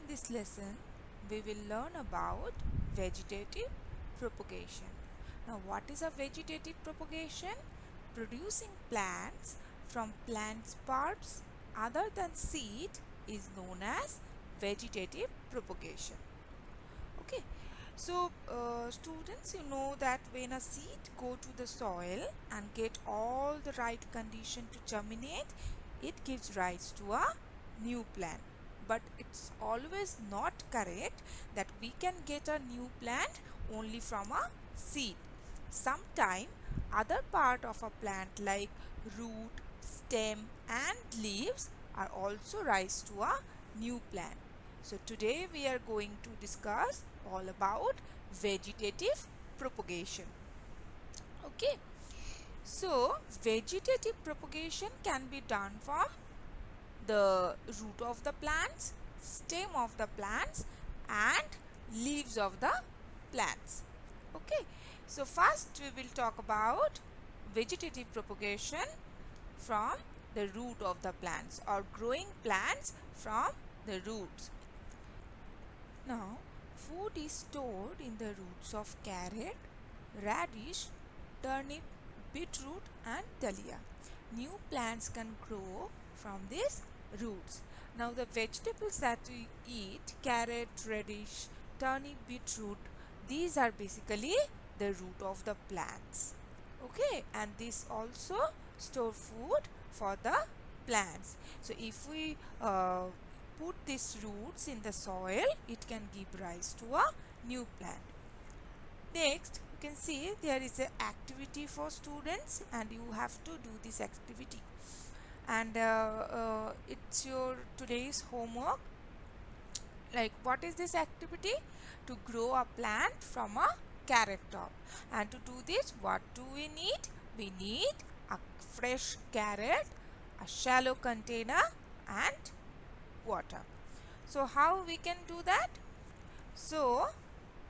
this lesson, we will learn about vegetative propagation. Now, what is a vegetative propagation? Producing plants from plant parts other than seed is known as vegetative propagation. Okay, so students, you know that when a seed go to the soil and get all the right condition to germinate, it gives rise to a new plant. But it's always not correct that we can get a new plant only from a seed. Sometime other part of a plant like root, stem and leaves are also rise to a new plant. So today we are going to discuss all about vegetative propagation. Okay. So vegetative propagation can be done from the root of the plants, stem of the plants and leaves of the plants. Okay. So first we will talk about vegetative propagation from the root of the plants or growing plants from the roots. Now, food is stored in the roots of carrot, radish, turnip, beetroot and dahlia. New plants can grow from these roots. Now, the vegetables that we eat, carrot, radish, turnip, beetroot, these are basically the root of the plants. Okay, and this also store food for the plants. So, if we put these roots in the soil, it can give rise to a new plant. Next, you can see there is an activity for students and you have to do this activity. And it's your today's homework. Like, what is this activity? To grow a plant from a carrot top. And to do this, what do we need? We need a fresh carrot, a shallow container and water. So how we can do that? So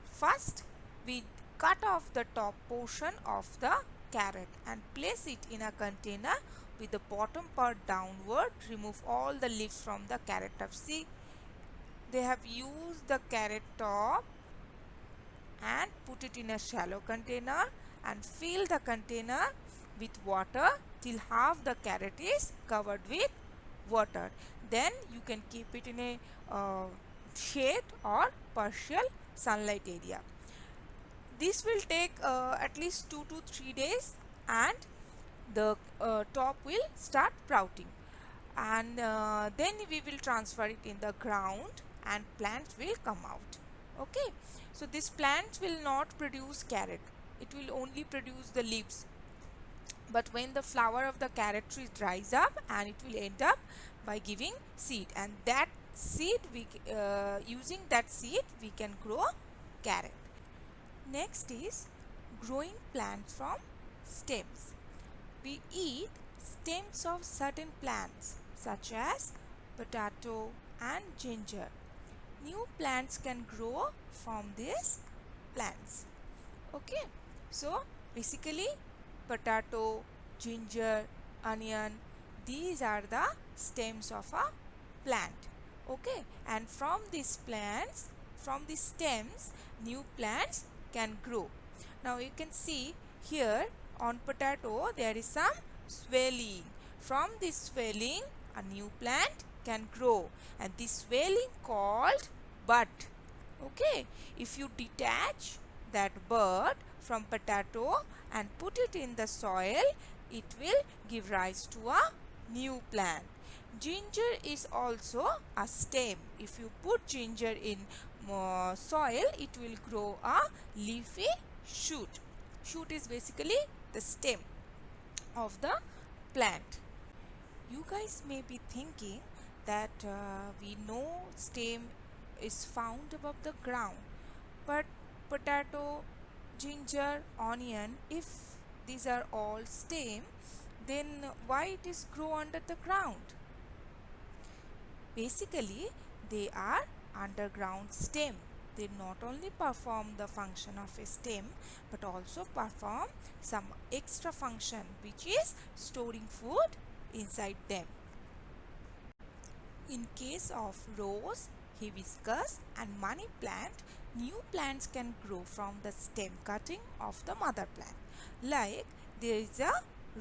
first we cut off the top portion of the carrot and place it in a container with the bottom part downward. Remove all the leaves from the carrot top. See, they have used the carrot top and put it in a shallow container and fill the container with water till half the carrot is covered with water. Then you can keep it in a shade or partial sunlight area. This will take at least 2 to 3 days and the top will start sprouting, and then we will transfer it in the ground and plants will come out. Okay, so this plant will not produce carrot, it will only produce the leaves. But when the flower of the carrot tree dries up, and it will end up by giving seed, and that seed we using that seed we can grow carrot. Next is growing plants from stems. We eat stems of certain plants such as potato and ginger. New plants can grow from these plants. Okay, so basically potato, ginger, onion, these are the stems of a plant. Okay, and from these plants, from these stems, new plants can grow. Now you can see here on potato there is some swelling. From this swelling a new plant can grow, and this swelling called bud. Okay, if you detach that bud from potato and put it in the soil, it will give rise to a new plant. Ginger is also a stem. If you put ginger in soil, it will grow a leafy shoot. Shoot is basically the stem of the plant. You guys may be thinking that we know stem is found above the ground, but potato, ginger, onion, if these are all stem, then why it is grow under the ground? Basically they are underground stem. They not only perform the function of a stem but also perform some extra function, which is storing food inside them. In case of rose, hibiscus and money plant, new plants can grow from the stem cutting of the mother plant. Like there is a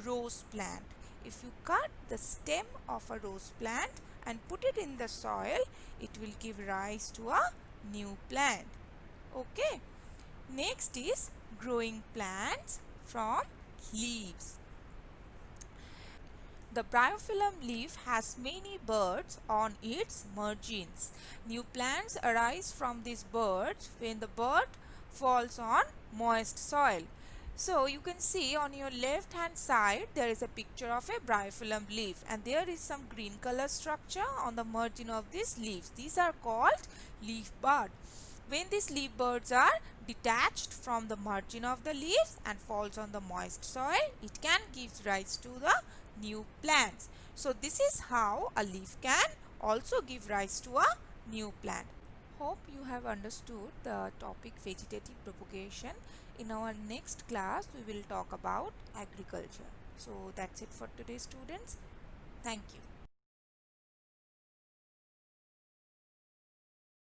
rose plant. If you cut the stem of a rose plant and put it in the soil, it will give rise to a new plant. Okay. Next is growing plants from leaves. The bryophyllum leaf has many buds on its margins. New plants arise from these buds when the bud falls on moist soil. So you can see on your left hand side there is a picture of a bryophyllum leaf, and there is some green color structure on the margin of these leaves. These are called leaf bud. When these leaf buds are detached from the margin of the leaves and falls on the moist soil, it can give rise to the new plants. So this is how a leaf can also give rise to a new plant. Hope you have understood the topic vegetative propagation. In our next class, we will talk about agriculture. So that's it for today, students. Thank you.